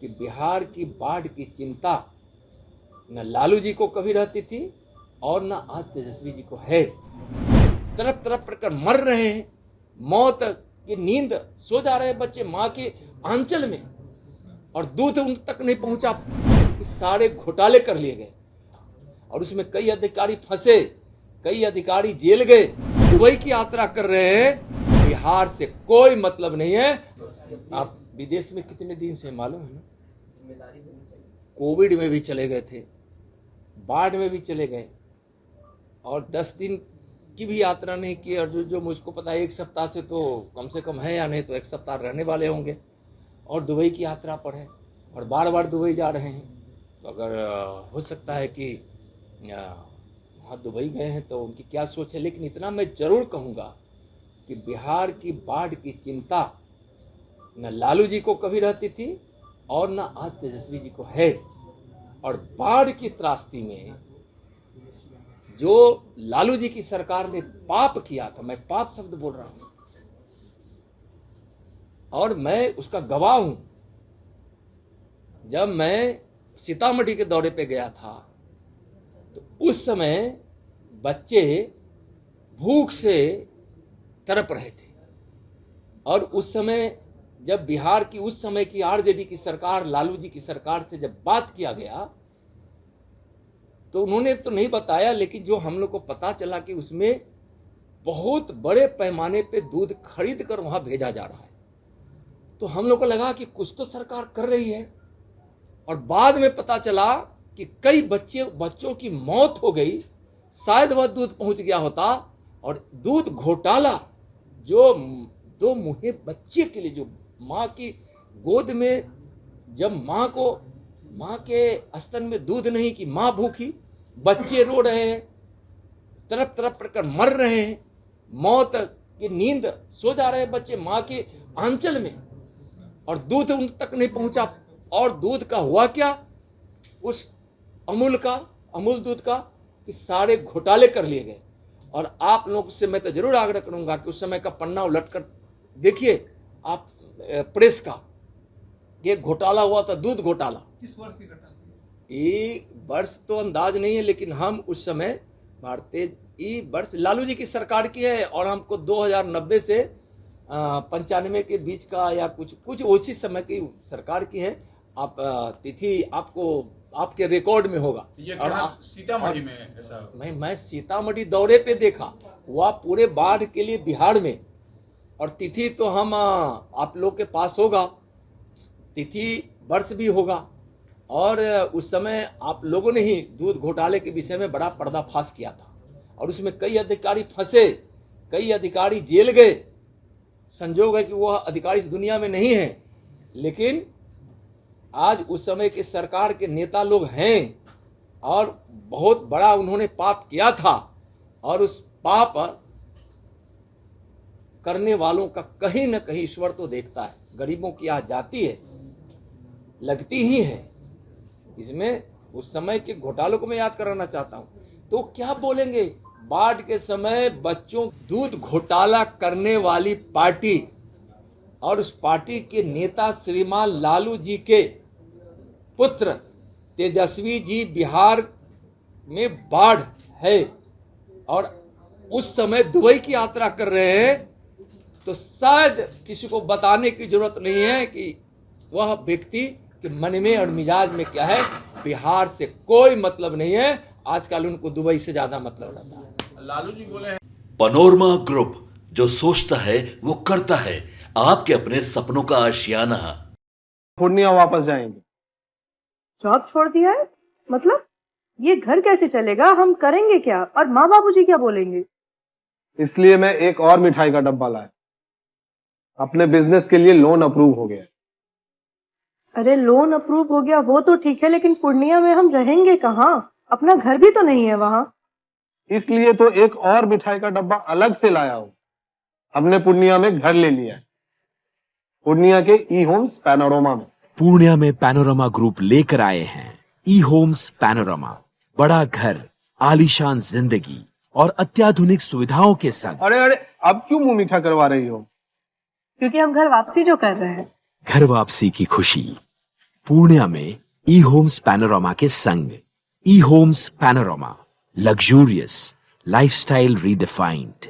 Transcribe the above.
कि बिहार की बाढ़ की चिंता न लालू जी को कभी रहती थी और न आज तेजस्वी जी को है। तरफ तरफ पर मर रहे हैं, मौत की नींद सो जा रहे हैं बच्चे माँ के आंचल में, और दूध उन तक नहीं पहुंचा कि सारे घोटाले कर लिए गए और उसमें कई अधिकारी फंसे, कई अधिकारी जेल गए, दुबई की यात्रा कर रहे हैं। बिहार से कोई मतलब नहीं है। आप विदेश में कितने दिन से मालूम है ना, कोविड में भी चले गए थे, बाढ़ में भी चले गए, और 10 दिन की भी यात्रा नहीं की। और जो मुझको पता है 1 सप्ताह से तो कम से कम है, या नहीं तो 1 सप्ताह रहने वाले होंगे, और दुबई की यात्रा पर है और बार बार दुबई जा रहे हैं। तो अगर हो सकता है कि वहाँ दुबई गए हैं तो उनकी क्या सोच है। लेकिन इतना मैं जरूर कहूँगा कि बिहार की बाढ़ की चिंता न लालू जी को कभी रहती थी और न आज तेजस्वी जी को है। और बाढ़ की त्रासदी में जो लालू जी की सरकार ने पाप किया था, मैं पाप शब्द बोल रहा हूं और मैं उसका गवाह हूं। जब मैं सीतामढ़ी के दौरे पे गया था तो उस समय बच्चे भूख से तड़प रहे थे, और उस समय जब बिहार की उस समय की आरजेडी की सरकार, लालू जी की सरकार से जब बात किया गया तो उन्होंने तो नहीं बताया, लेकिन जो हम लोग को पता चला कि उसमें बहुत बड़े पैमाने पे दूध खरीद कर वहां भेजा जा रहा है। तो हम लोग को लगा कि कुछ तो सरकार कर रही है, और बाद में पता चला कि कई बच्चों की मौत हो गई। शायद वह दूध पहुंच गया होता, और दूध घोटाला जो 2 मुहे बच्चे के लिए, जो माँ की गोद में जब माँ के स्तन में दूध नहीं कि माँ भूखी, बच्चे रो रहे हैं, तरफ तरफ पर मर रहे हैं, मौत की नींद सो जा रहे हैं बच्चे माँ के आंचल में, और दूध उन तक नहीं पहुंचा। और दूध का हुआ क्या, उस अमूल दूध का, कि सारे घोटाले कर लिए गए। और आप लोगों से मैं तो जरूर आग्रह करूंगा कि उस समय का पन्ना उलट कर देखिए आप प्रेस का, ये घोटाला हुआ था, दूध घोटाला। किस वर्ष की घटना थी? ये वर्ष तो अंदाज नहीं है, लेकिन हम उस समय ये वर्ष लालू जी की सरकार की है, और हमको 2090 से 95 के बीच का या कुछ उसी समय की सरकार की है। आप तिथि आपको आपके रिकॉर्ड में होगा। ये सीतामढ़ी में ऐसा मैं सीतामढ़ी दौरे पे देखा, वह पूरे बाढ़ के लिए बिहार में, और तिथि तो हम आप लोग के पास होगा, तिथि वर्ष भी होगा। और उस समय आप लोगों ने ही दूध घोटाले के विषय में बड़ा पर्दाफाश किया था, और उसमें कई अधिकारी फंसे, कई अधिकारी जेल गए। संजोग है कि वह अधिकारी इस दुनिया में नहीं है, लेकिन आज उस समय के सरकार के नेता लोग हैं, और बहुत बड़ा उन्होंने पाप किया था, और उस पाप करने वालों का कहीं न कहीं ईश्वर तो देखता है। गरीबों की आज जाती है, लगती ही है। इसमें उस समय के घोटालों को मैं याद कराना चाहता हूं। तो क्या बोलेंगे, बाढ़ के समय बच्चों दूध घोटाला करने वाली पार्टी, और उस पार्टी के नेता श्रीमान लालू जी के पुत्र तेजस्वी जी बिहार में बाढ़ है, और उस समय दुबई की यात्रा कर रहे हैं। तो शायद किसी को बताने की जरूरत नहीं है कि वह व्यक्ति के मन में और मिजाज में क्या है। बिहार से कोई मतलब नहीं है, आजकल उनको दुबई से ज्यादा मतलब रहता है। लालू जी बोले हैं पनोरमा ग्रुप, जो सोचता है वो करता है। आपके अपने सपनों का आशियाना। पूर्णिया वापस जाएंगे। जॉब छोड़ दिया है? मतलब ये घर कैसे चलेगा? हम करेंगे क्या? और माँ बाबूजी क्या बोलेंगे? इसलिए मैं एक और मिठाई का डब्बा लाया। अपने बिजनेस के लिए लोन अप्रूव हो गया। अरे लोन अप्रूव हो गया वो तो ठीक है, लेकिन पूर्णिया में हम रहेंगे कहाँ? अपना घर भी तो नहीं है वहाँ। इसलिए तो एक और मिठाई का डब्बा अलग से लाया हूं। हमने पूर्णिया में घर ले लिया है, पूर्णिया के ई होम्स पैनोरमा में। पूर्णिया में पैनोरमा ग्रुप लेकर आए हैं ई होम्स पैनोरमा। बड़ा घर, आलीशान जिंदगी और अत्याधुनिक सुविधाओं के संग। अरे अब क्यों मुंह मीठा करवा रही हो? क्योंकि हम घर वापसी जो कर रहे हैं। घर वापसी की खुशी पूर्णिया में ई होम्स पैनोरामा के संग। E homes panorama, luxurious lifestyle redefined.